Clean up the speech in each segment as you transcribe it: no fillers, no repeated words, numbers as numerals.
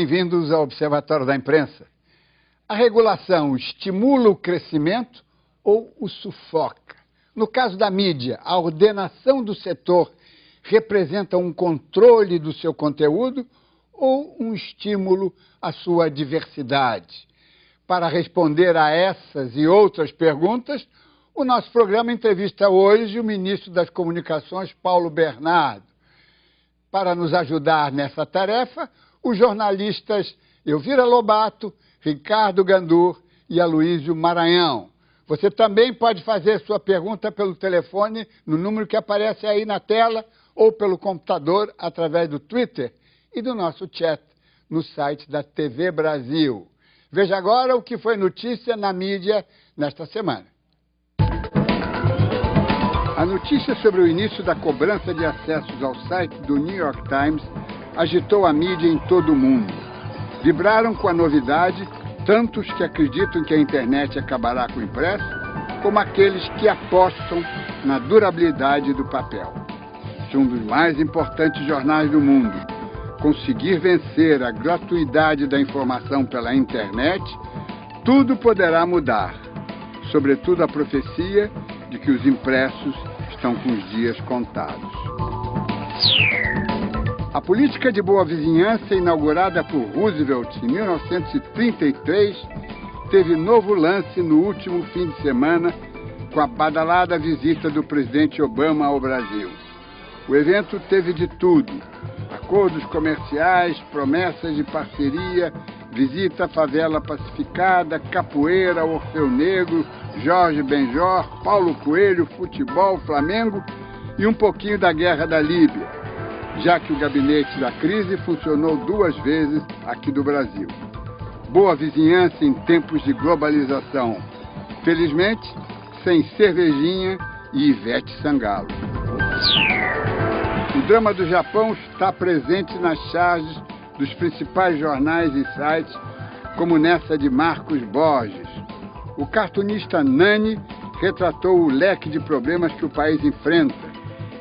bem-vindos ao Observatório da Imprensa. A regulação estimula o crescimento ou o sufoca? No caso da mídia, a ordenação do setor representa um controle do seu conteúdo ou um estímulo à sua diversidade? Para responder a essas e outras perguntas, o nosso programa entrevista hoje o ministro das Comunicações, Paulo Bernardo. Para nos ajudar nessa tarefa, os jornalistas Elvira Lobato, Ricardo Gandur e Aloísio Maranhão. Você também pode fazer sua pergunta pelo telefone no número que aparece aí na tela ou pelo computador através do Twitter e do nosso chat no site da TV Brasil. Veja agora o que foi notícia na mídia nesta semana. A notícia sobre o início da cobrança de acessos ao site do New York Times agitou a mídia em todo o mundo. Vibraram com a novidade tantos que acreditam que a internet acabará com o impresso, como aqueles que apostam na durabilidade do papel. Se um dos mais importantes jornais do mundo conseguir vencer a gratuidade da informação pela internet, tudo poderá mudar, sobretudo a profecia de que os impressos estão com os dias contados. A política de boa vizinhança, inaugurada por Roosevelt em 1933, teve novo lance no último fim de semana com a badalada visita do presidente Obama ao Brasil. O evento teve de tudo: acordos comerciais, promessas de parceria, visita à favela pacificada, capoeira, Orfeu Negro, Jorge Benjor, Paulo Coelho, futebol, Flamengo e um pouquinho da guerra da Líbia, já que o gabinete da crise funcionou 2 vezes aqui do Brasil. Boa vizinhança em tempos de globalização. Felizmente, sem cervejinha e Ivete Sangalo. O drama do Japão está presente nas charges dos principais jornais e sites, como nessa de Marcos Borges. O cartunista Nani retratou o leque de problemas que o país enfrenta.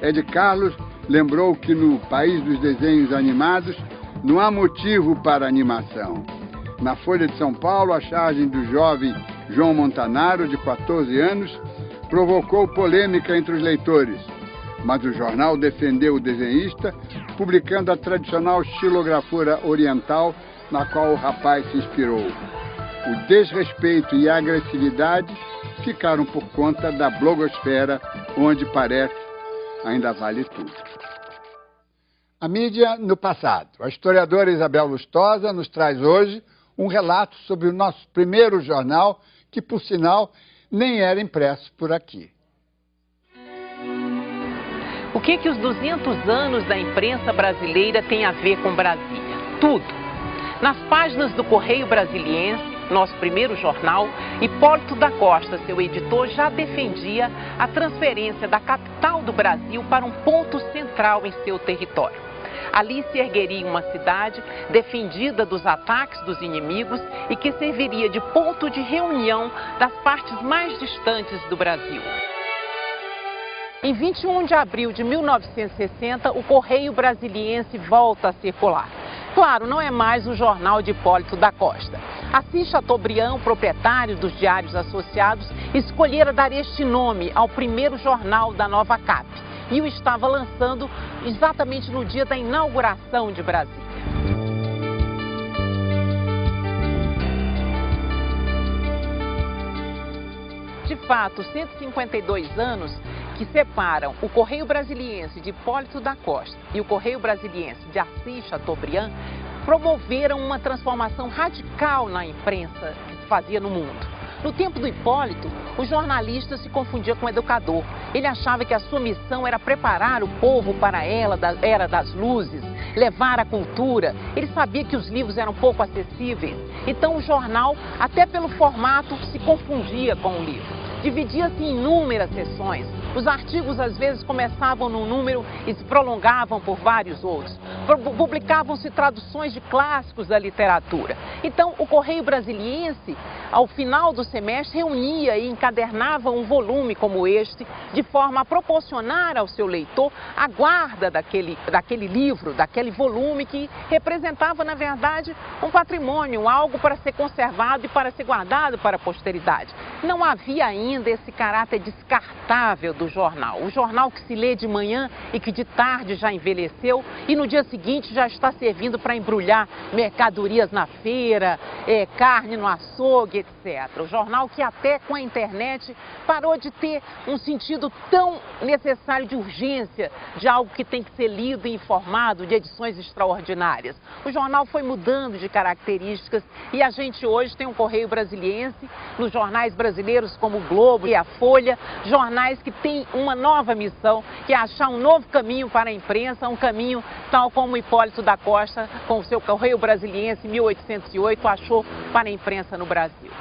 Ed Carlos lembrou que no país dos desenhos animados não há motivo para animação. Na Folha de São Paulo, a charge do jovem João Montanaro, de 14 anos, provocou polêmica entre os leitores, mas o jornal defendeu o desenhista, publicando a tradicional xilografura oriental na qual o rapaz se inspirou. O desrespeito e a agressividade ficaram por conta da blogosfera, onde parece ainda vale tudo. A mídia no passado. A historiadora Isabel Lustosa nos traz hoje um relato sobre o nosso primeiro jornal, que, por sinal, nem era impresso por aqui. O que os 200 anos da imprensa brasileira têm a ver com Brasília? Tudo. Nas páginas do Correio Brasiliense, nosso primeiro jornal, Hipólito da Costa, seu editor, já defendia a transferência da capital do Brasil para um ponto central em seu território. Ali se ergueria uma cidade defendida dos ataques dos inimigos e que serviria de ponto de reunião das partes mais distantes do Brasil. Em 21 de abril de 1960, o Correio Brasiliense volta a circular. Claro, não é mais o jornal de Hipólito da Costa. Assis Chateaubriand, proprietário dos Diários Associados, escolhera dar este nome ao primeiro jornal da nova CAP e o estava lançando exatamente no dia da inauguração de Brasília. De fato, 152 anos que separam o Correio Brasiliense de Hipólito da Costa e o Correio Brasiliense de Assis Chateaubriand promoveram uma transformação radical na imprensa que se fazia no mundo. No tempo do Hipólito, o jornalista se confundia com o educador. Ele achava que a sua missão era preparar o povo para a era das luzes, levar a cultura. Ele sabia que os livros eram pouco acessíveis. Então o jornal, até pelo formato, se confundia com o livro. Dividia-se em inúmeras seções. Os artigos às vezes começavam num número e se prolongavam por vários outros. publicavam-se traduções de clássicos da literatura. Então, o Correio Brasiliense, ao final do semestre, reunia e encadernava um volume como este, de forma a proporcionar ao seu leitor a guarda daquele livro, daquele volume que representava, na verdade, um patrimônio, algo para ser conservado e para ser guardado para a posteridade. Não havia ainda esse caráter descartável do jornal. O jornal que se lê de manhã e que de tarde já envelheceu e no dia seguinte já está servindo para embrulhar mercadorias na feira, carne no açougue, etc. O jornal que até com a internet parou de ter um sentido tão necessário de urgência, de algo que tem que ser lido e informado, de edições extraordinárias. O jornal foi mudando de características e a gente hoje tem um Correio Brasiliense nos jornais brasileiros como o Globo e a Folha, jornais que têm uma nova missão, que é achar um novo caminho para a imprensa, um caminho tal como Hipólito da Costa, com o seu Correio Brasiliense em 1808, achou para a imprensa no Brasil.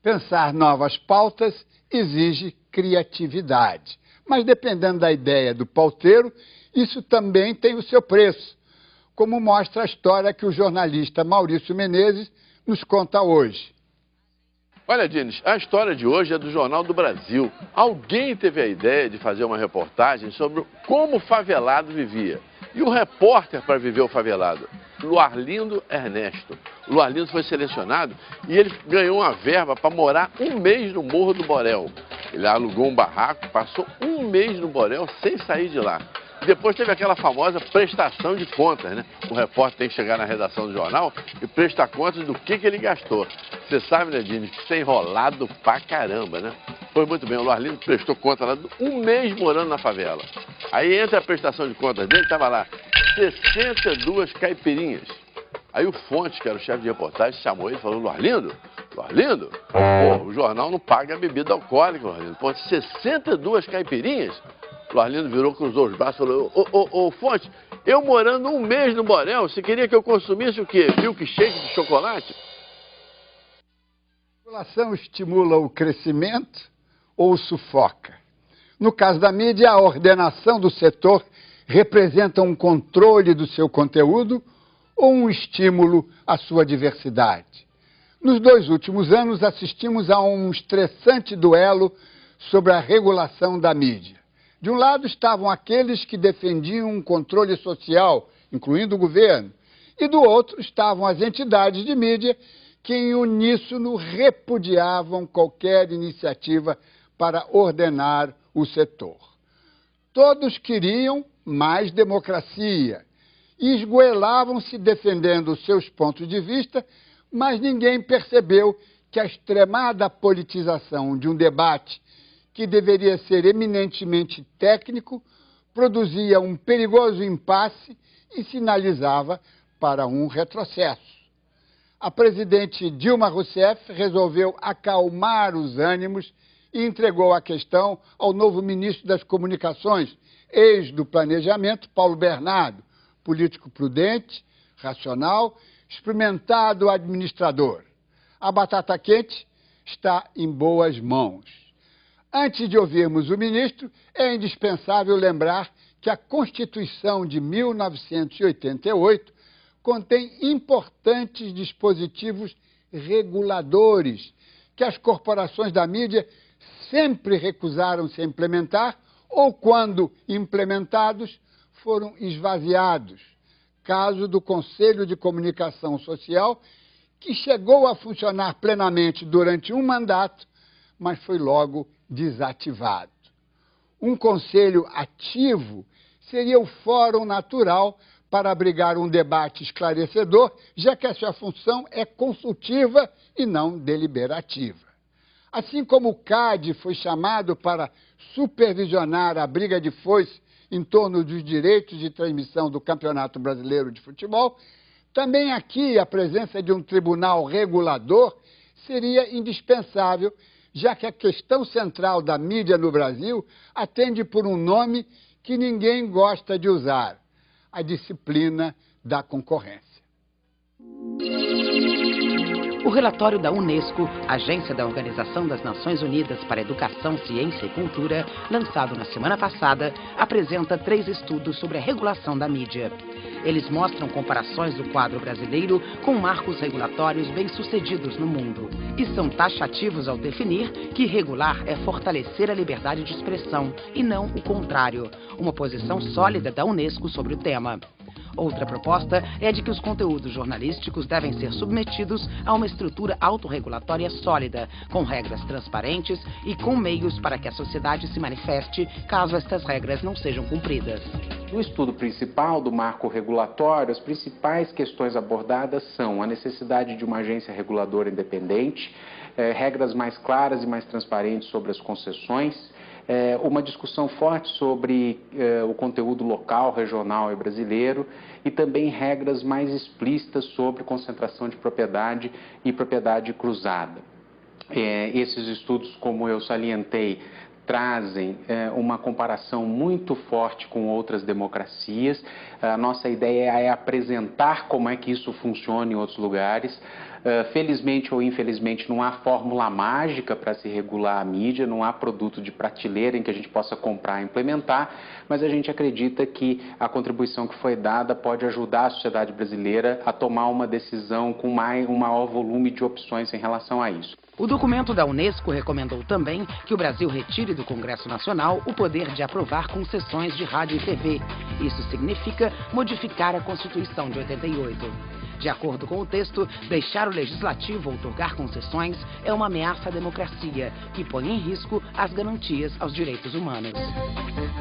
Pensar novas pautas exige criatividade, mas dependendo da ideia do pauteiro, isso também tem o seu preço, como mostra a história que o jornalista Maurício Menezes nos conta hoje. Olha, Dines, a história de hoje é do Jornal do Brasil. Alguém teve a ideia de fazer uma reportagem sobre como o favelado vivia. E o repórter para viver o favelado, Luarlindo Ernesto. O Luarlindo foi selecionado e ele ganhou uma verba para morar um mês no Morro do Borel. Ele alugou um barraco, passou um mês no Borel sem sair de lá. Depois teve aquela famosa prestação de contas, né? O repórter tem que chegar na redação do jornal e prestar contas do que ele gastou. Você sabe, né, Dines, que isso é enrolado pra caramba, né? Foi muito bem, o Luarlindo prestou conta lá, um mês morando na favela. Aí entre a prestação de contas dele, tava lá 62 caipirinhas. Aí o Fontes, que era o chefe de reportagem, chamou ele e falou: Luarlindo, pô, o jornal não paga bebida alcoólica, Luarlindo. Pô, 62 caipirinhas? O Luarlindo virou, cruzou os braços e falou: ô Fonte, eu morando um mês no Borel, você queria que eu consumisse o quê? Milkshake de chocolate? A regulação estimula o crescimento ou sufoca? No caso da mídia, a ordenação do setor representa um controle do seu conteúdo ou um estímulo à sua diversidade? Nos 2 últimos anos, assistimos a um estressante duelo sobre a regulação da mídia. De um lado estavam aqueles que defendiam um controle social, incluindo o governo, e do outro estavam as entidades de mídia que em uníssono repudiavam qualquer iniciativa para ordenar o setor. Todos queriam mais democracia e esgoelavam-se defendendo seus pontos de vista, mas ninguém percebeu que a extremada politização de um debate que deveria ser eminentemente técnico, produzia um perigoso impasse e sinalizava para um retrocesso. A presidente Dilma Rousseff resolveu acalmar os ânimos e entregou a questão ao novo ministro das Comunicações, ex do Planejamento, Paulo Bernardo, político prudente, racional, experimentado administrador. A batata quente está em boas mãos. Antes de ouvirmos o ministro, é indispensável lembrar que a Constituição de 1988 contém importantes dispositivos reguladores que as corporações da mídia sempre recusaram-se a implementar ou, quando implementados, foram esvaziados. Caso do Conselho de Comunicação Social, que chegou a funcionar plenamente durante um mandato, mas foi logo desativado. Um conselho ativo seria o fórum natural para abrigar um debate esclarecedor, já que a sua função é consultiva e não deliberativa. Assim como o CAD foi chamado para supervisionar a briga de foice em torno dos direitos de transmissão do Campeonato Brasileiro de Futebol, também aqui a presença de um tribunal regulador seria indispensável, já que a questão central da mídia no Brasil atende por um nome que ninguém gosta de usar: a disciplina da concorrência. O relatório da Unesco, Agência da Organização das Nações Unidas para Educação, Ciência e Cultura, lançado na semana passada, apresenta 3 estudos sobre a regulação da mídia. Eles mostram comparações do quadro brasileiro com marcos regulatórios bem-sucedidos no mundo. E são taxativos ao definir que regular é fortalecer a liberdade de expressão e não o contrário, uma posição sólida da Unesco sobre o tema. Outra proposta é a de que os conteúdos jornalísticos devem ser submetidos a uma estrutura autorregulatória sólida, com regras transparentes e com meios para que a sociedade se manifeste caso estas regras não sejam cumpridas. No estudo principal do marco regulatório, as principais questões abordadas são a necessidade de uma agência reguladora independente, regras mais claras e mais transparentes sobre as concessões, uma discussão forte sobre o conteúdo local, regional e brasileiro e também regras mais explícitas sobre concentração de propriedade e propriedade cruzada. Esses estudos, como eu salientei, trazem uma comparação muito forte com outras democracias. A nossa ideia é apresentar como é que isso funciona em outros lugares. Felizmente ou infelizmente não há fórmula mágica para se regular a mídia, não há produto de prateleira em que a gente possa comprar e implementar, mas a gente acredita que a contribuição que foi dada pode ajudar a sociedade brasileira a tomar uma decisão com um maior volume de opções em relação a isso. O documento da Unesco recomendou também que o Brasil retire do Congresso Nacional o poder de aprovar concessões de rádio e TV. Isso significa modificar a Constituição de 88. De acordo com o texto, deixar o Legislativo outorgar concessões é uma ameaça à democracia, que põe em risco as garantias aos direitos humanos.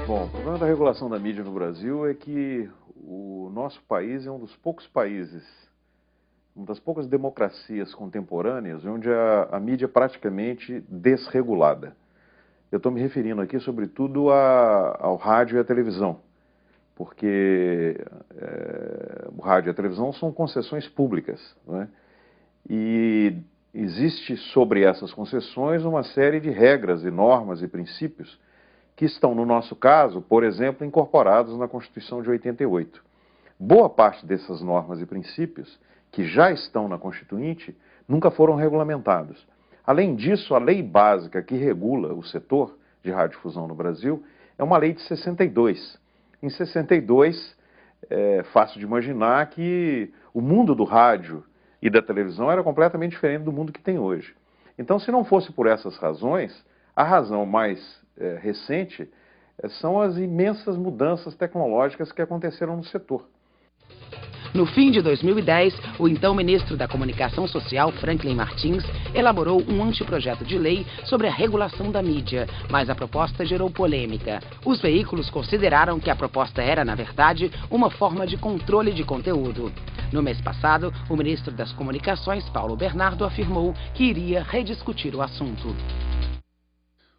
Bom, o problema da regulação da mídia no Brasil é que o nosso país é um dos poucos países, uma das poucas democracias contemporâneas onde a mídia é praticamente desregulada. Eu estou me referindo aqui, sobretudo, ao rádio e à televisão, porque o rádio e a televisão são concessões públicas, não é? E existe sobre essas concessões uma série de regras e normas e princípios que estão, no nosso caso, por exemplo, incorporados na Constituição de 88. Boa parte dessas normas e princípios que já estão na Constituinte, nunca foram regulamentados. Além disso, a lei básica que regula o setor de radiodifusão no Brasil é uma lei de 62. Em 62, é fácil de imaginar que o mundo do rádio e da televisão era completamente diferente do mundo que tem hoje. Então, se não fosse por essas razões, a razão mais recente são as imensas mudanças tecnológicas que aconteceram no setor. No fim de 2010, o então ministro da Comunicação Social, Franklin Martins, elaborou um anteprojeto de lei sobre a regulação da mídia, mas a proposta gerou polêmica. Os veículos consideraram que a proposta era, na verdade, uma forma de controle de conteúdo. No mês passado, o ministro das Comunicações, Paulo Bernardo, afirmou que iria rediscutir o assunto.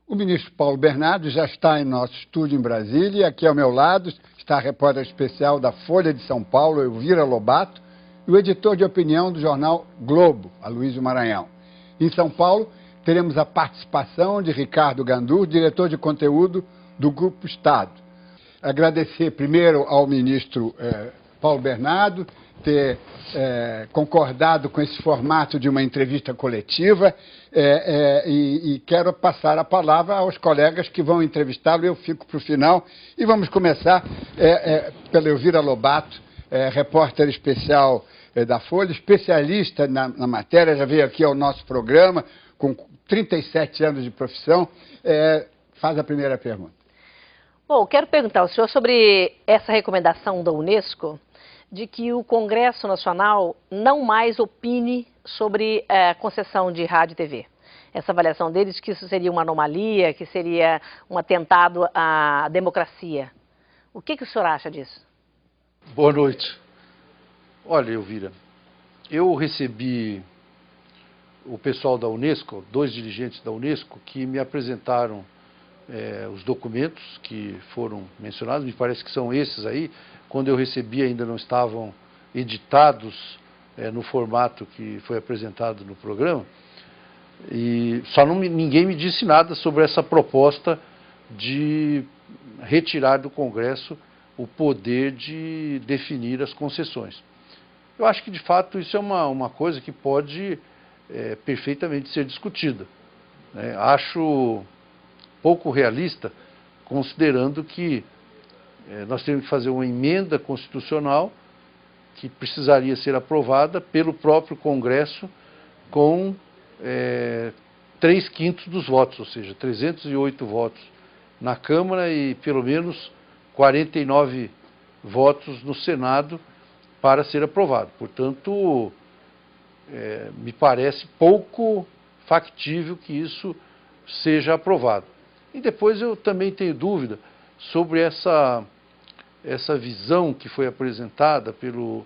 O ministro Paulo Bernardo já está em nosso estúdio em Brasília e aqui ao meu lado está a repórter especial da Folha de São Paulo, Elvira Lobato, e o editor de opinião do jornal Globo, Aloysio Maranhão. Em São Paulo, teremos a participação de Ricardo Gandur, diretor de conteúdo do Grupo Estado. Agradecer primeiro ao ministro Paulo Bernardo ter concordado com esse formato de uma entrevista coletiva e quero passar a palavra aos colegas que vão entrevistá-lo. Eu fico para o final e vamos começar pela Elvira Lobato, repórter especial da Folha, especialista na matéria, já veio aqui ao nosso programa com 37 anos de profissão. Faz a primeira pergunta. Bom, quero perguntar ao senhor sobre essa recomendação da Unesco de que o Congresso Nacional não mais opine sobre a concessão de rádio e TV. Essa avaliação deles que isso seria uma anomalia, que seria um atentado à democracia. O que o senhor acha disso? Boa noite. Olha, Elvira, eu recebi o pessoal da Unesco, 2 dirigentes da Unesco, que me apresentaram os documentos que foram mencionados, me parece que são esses aí. Quando eu recebi ainda não estavam editados no formato que foi apresentado no programa, e só ninguém me disse nada sobre essa proposta de retirar do Congresso o poder de definir as concessões. Eu acho que, de fato, isso é uma coisa que pode perfeitamente ser discutida, né? Acho pouco realista, considerando que nós temos que fazer uma emenda constitucional que precisaria ser aprovada pelo próprio Congresso com 3/5 dos votos, ou seja, 308 votos na Câmara e pelo menos 49 votos no Senado para ser aprovado. Portanto, me parece pouco factível que isso seja aprovado. E depois eu também tenho dúvida sobre essa visão que foi apresentada pelo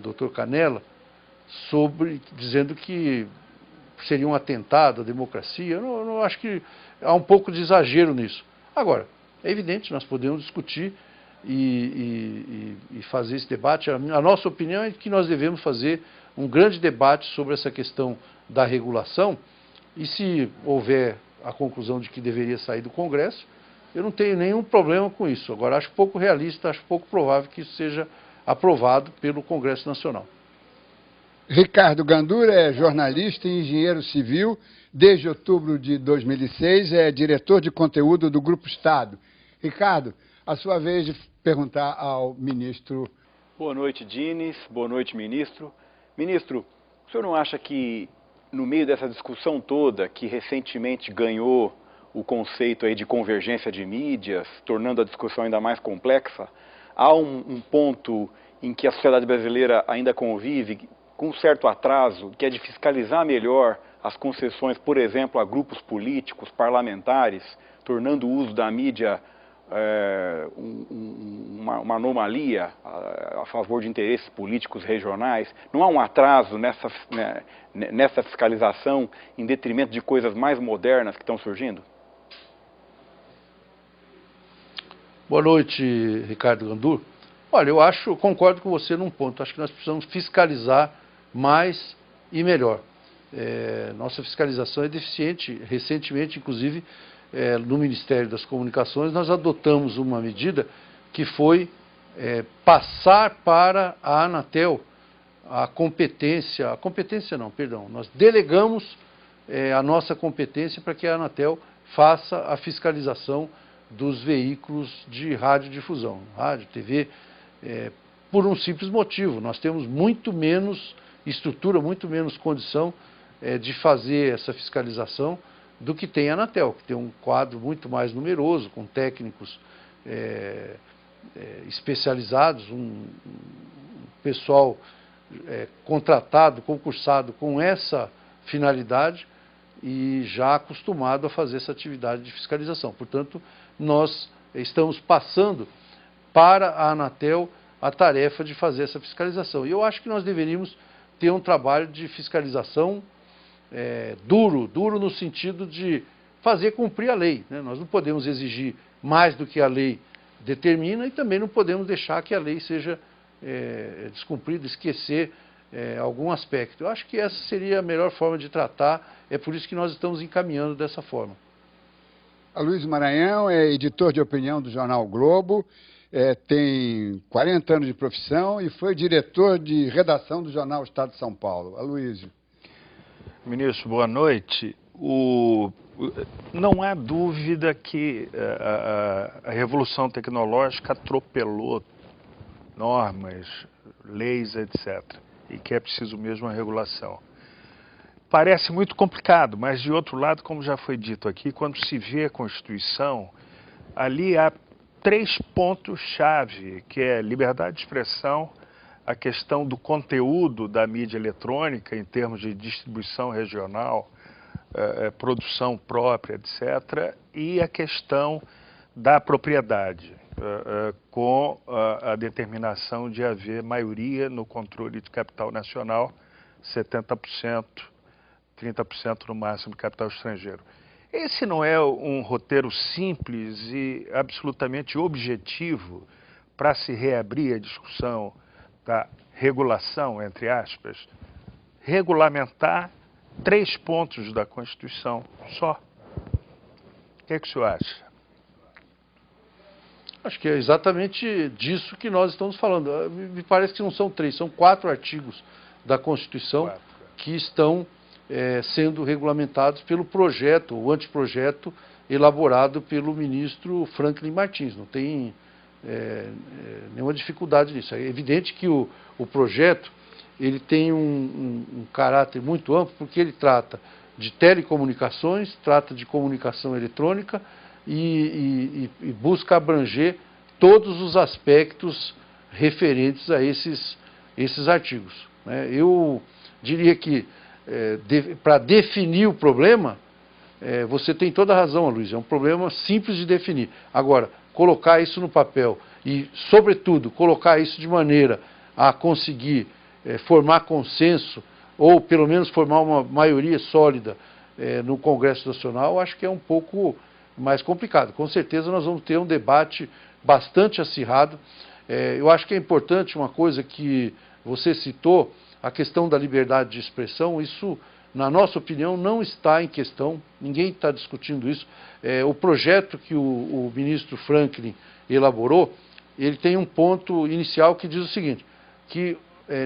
Dr. Canella, dizendo que seria um atentado à democracia. Eu não acho que há um pouco de exagero nisso. Agora, é evidente, nós podemos discutir e fazer esse debate. A nossa opinião é que nós devemos fazer um grande debate sobre essa questão da regulação, e se houver a conclusão de que deveria sair do Congresso, eu não tenho nenhum problema com isso. Agora, acho pouco realista, acho pouco provável que isso seja aprovado pelo Congresso Nacional. Ricardo Gandura é jornalista e engenheiro civil. Desde outubro de 2006 é diretor de conteúdo do Grupo Estado. Ricardo, a sua vez de perguntar ao ministro. Boa noite, Dines. Boa noite, ministro. Ministro, o senhor não acha que, no meio dessa discussão toda, que recentemente ganhou o conceito aí de convergência de mídias, tornando a discussão ainda mais complexa, há um ponto em que a sociedade brasileira ainda convive com um certo atraso, que é de fiscalizar melhor as concessões, por exemplo, a grupos políticos, parlamentares, tornando o uso da mídia uma anomalia a favor de interesses políticos regionais? Não há um atraso nessa fiscalização em detrimento de coisas mais modernas que estão surgindo? Boa noite, Ricardo Gandura. Olha, eu concordo com você num ponto. Acho que nós precisamos fiscalizar mais e melhor. Nossa fiscalização é deficiente. Recentemente, inclusive, no Ministério das Comunicações, nós adotamos uma medida que foi passar para a Anatel nós delegamos a nossa competência para que a Anatel faça a fiscalização dos veículos de radiodifusão, rádio, TV, por um simples motivo: nós temos muito menos estrutura, muito menos condição de fazer essa fiscalização do que tem a Anatel, que tem um quadro muito mais numeroso, com técnicos especializados, um pessoal contratado, concursado com essa finalidade e já acostumado a fazer essa atividade de fiscalização. Portanto, nós estamos passando para a Anatel a tarefa de fazer essa fiscalização. E eu acho que nós deveríamos ter um trabalho de fiscalização duro no sentido de fazer cumprir a lei, né? Nós não podemos exigir mais do que a lei determina e também não podemos deixar que a lei seja descumprida, esquecer algum aspecto. Eu acho que essa seria a melhor forma de tratar, é por isso que nós estamos encaminhando dessa forma. Aloysio Maranhão é editor de opinião do jornal o Globo, tem 40 anos de profissão e foi diretor de redação do jornal Estado de São Paulo. Aloysio. Ministro, boa noite. Não há dúvida que a revolução tecnológica atropelou normas, leis, etc. E que é preciso mesmo uma regulação. Parece muito complicado, mas de outro lado, como já foi dito aqui, quando se vê a Constituição, ali há 3 pontos-chave, que é liberdade de expressão, a questão do conteúdo da mídia eletrônica em termos de distribuição regional, produção própria, etc., e a questão da propriedade, com a determinação de haver maioria no controle de capital nacional, 70%, 30% no máximo de capital estrangeiro. Esse não é um roteiro simples e absolutamente objetivo para se reabrir a discussão da regulação, entre aspas, regulamentar 3 pontos da Constituição só. O que é que o senhor acha? Acho que é exatamente disso que nós estamos falando. Me parece que não são 3, são 4 artigos da Constituição que estão sendo regulamentados pelo projeto, o anteprojeto elaborado pelo ministro Franklin Martins. Não tem nenhuma dificuldade nisso. É evidente que o projeto ele tem um caráter muito amplo, porque ele trata de telecomunicações, trata de comunicação eletrônica e busca abranger todos os aspectos referentes a esses artigos, né? Eu diria que, para definir o problema, você tem toda a razão, Aloysio, é um problema simples de definir. Agora, colocar isso no papel e, sobretudo, colocar isso de maneira a conseguir formar consenso, ou pelo menos formar uma maioria sólida no Congresso Nacional, acho que é um pouco mais complicado. Com certeza nós vamos ter um debate bastante acirrado. Eu acho que é importante uma coisa que você citou, a questão da liberdade de expressão. Isso, na nossa opinião, não está em questão, ninguém está discutindo isso. O projeto que o ministro Franklin elaborou, ele tem um ponto inicial que diz o seguinte, que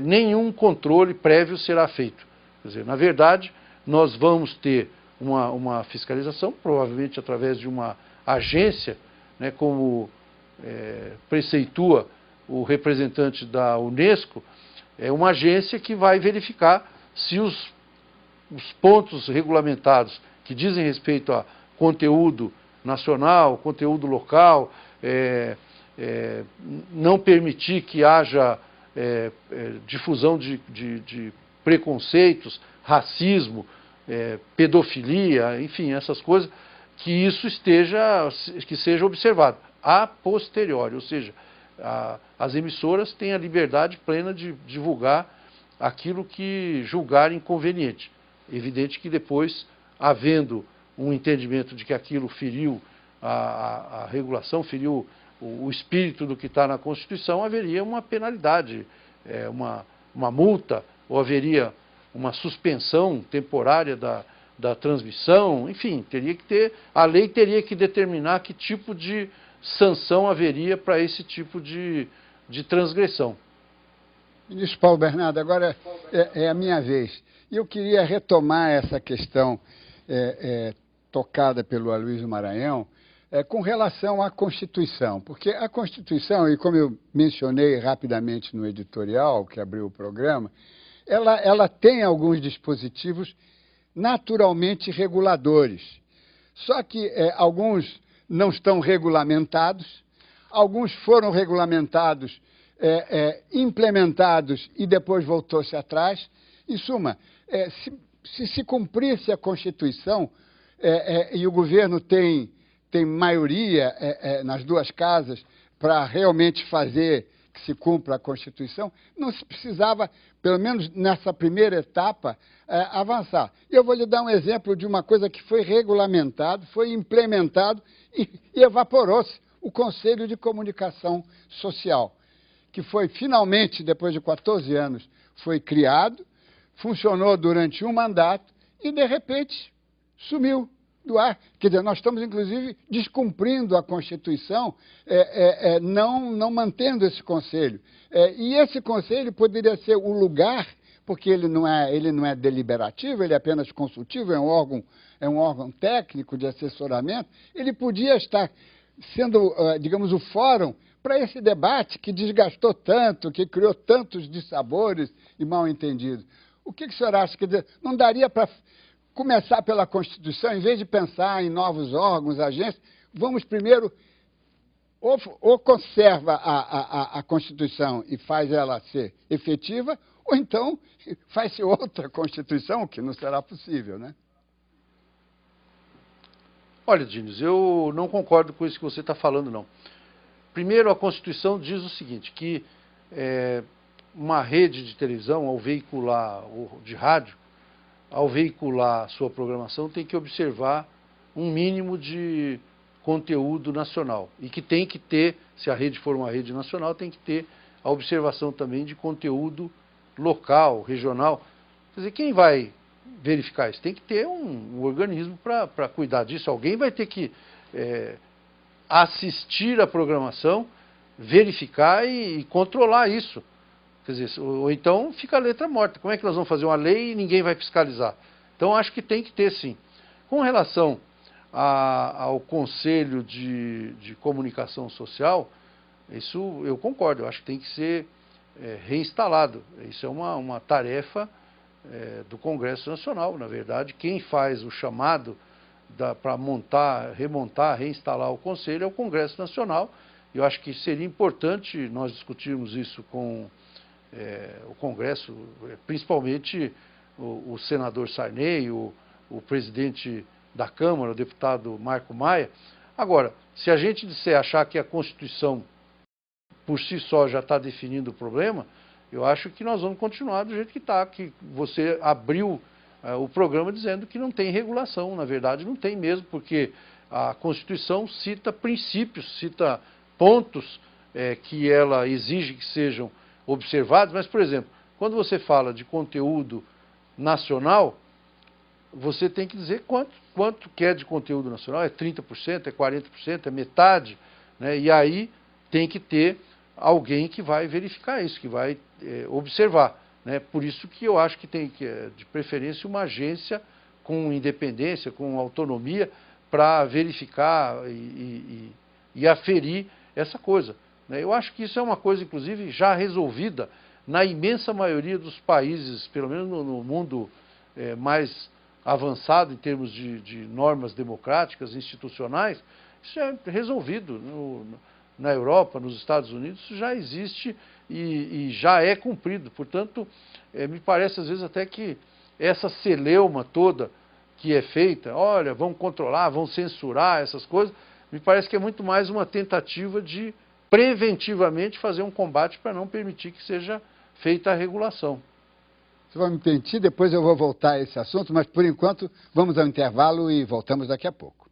nenhum controle prévio será feito. Quer dizer, na verdade, nós vamos ter uma fiscalização, provavelmente através de uma agência, né, como preceitua o representante da Unesco, é uma agência que vai verificar se os pontos regulamentados que dizem respeito a conteúdo nacional, conteúdo local, não permitir que haja difusão de preconceitos, racismo, pedofilia, enfim, essas coisas, que seja observado a posteriori, ou seja, as emissoras têm a liberdade plena de divulgar aquilo que julgarem conveniente. Evidente que depois, havendo um entendimento de que aquilo feriu a regulação, feriu o espírito do que está na Constituição, haveria uma penalidade, uma multa, ou haveria uma suspensão temporária da transmissão, enfim, a lei teria que determinar que tipo de sanção haveria para esse tipo de transgressão. Ministro Paulo Bernardo, agora é a minha vez. E eu queria retomar essa questão tocada pelo Aloysio Maranhão com relação à Constituição, porque a Constituição, e como eu mencionei rapidamente no editorial que abriu o programa, ela tem alguns dispositivos naturalmente reguladores, só que alguns não estão regulamentados, alguns foram regulamentados, implementados e depois voltou-se atrás. Em suma, se cumprisse a Constituição e o governo tem maioria nas duas casas para realmente fazer que se cumpra a Constituição, não se precisava, pelo menos nessa primeira etapa, avançar. Eu vou lhe dar um exemplo de uma coisa que foi regulamentado, foi implementado e evaporou-se, o Conselho de Comunicação Social, que foi finalmente, depois de 14 anos, foi criado, funcionou durante um mandato e, de repente, sumiu do ar. Quer dizer, nós estamos, inclusive, descumprindo a Constituição, não mantendo esse conselho. E esse conselho poderia ser o lugar, porque ele não é deliberativo, ele é apenas consultivo, é um órgão técnico de assessoramento, ele podia estar sendo, digamos, o fórum para esse debate que desgastou tanto, que criou tantos dissabores e mal-entendidos. O que o senhor acha? Quer dizer, não daria para começar pela Constituição, em vez de pensar em novos órgãos, agências, vamos primeiro, ou conserva a Constituição e faz ela ser efetiva, ou então faz-se outra Constituição, que não será possível, né? Olha, Diniz, eu não concordo com isso que você está falando, não. Primeiro, a Constituição diz o seguinte, que uma rede de televisão, ou de rádio, ao veicular sua programação, tem que observar um mínimo de conteúdo nacional. E que tem que ter, se a rede for uma rede nacional, tem que ter a observação também de conteúdo local, regional. Quer dizer, quem vai verificar isso? Tem que ter um organismo para cuidar disso. Alguém vai ter que assistir à programação, verificar e controlar isso. Quer dizer, ou então fica a letra morta. Como é que nós vamos fazer uma lei e ninguém vai fiscalizar? Então, acho que tem que ter, sim. Com relação ao Conselho de Comunicação Social, isso eu concordo, eu acho que tem que ser reinstalado. Isso é uma tarefa do Congresso Nacional. Na verdade, quem faz o chamado para remontar, reinstalar o Conselho é o Congresso Nacional. Eu acho que seria importante nós discutirmos isso com o Congresso, principalmente o senador Sarney, o presidente da Câmara, o deputado Marco Maia. Agora, se a gente achar que a Constituição por si só já está definindo o problema, eu acho que nós vamos continuar do jeito que está, que você abriu o programa dizendo que não tem regulação. Na verdade, não tem mesmo, porque a Constituição cita princípios, cita pontos que ela exige que sejam observados, mas, por exemplo, quando você fala de conteúdo nacional, você tem que dizer quanto que é de conteúdo nacional, é 30%, é 40%, é metade, né? E aí tem que ter alguém que vai verificar isso, que vai observar, né? Por isso que eu acho que tem que, de preferência, uma agência com independência, com autonomia, para verificar e aferir essa coisa, né? Eu acho que isso é uma coisa, inclusive, já resolvida na imensa maioria dos países, pelo menos no mundo mais avançado em termos de normas democráticas, institucionais. Isso é resolvido. Na Europa, nos Estados Unidos, isso já existe e já é cumprido. Portanto, me parece às vezes até que essa celeuma toda que é feita, olha, vão controlar, vão censurar essas coisas, me parece que é muito mais uma tentativa de preventivamente fazer um combate para não permitir que seja feita a regulação. Você vai me permitir, depois eu vou voltar a esse assunto, mas por enquanto vamos ao intervalo e voltamos daqui a pouco.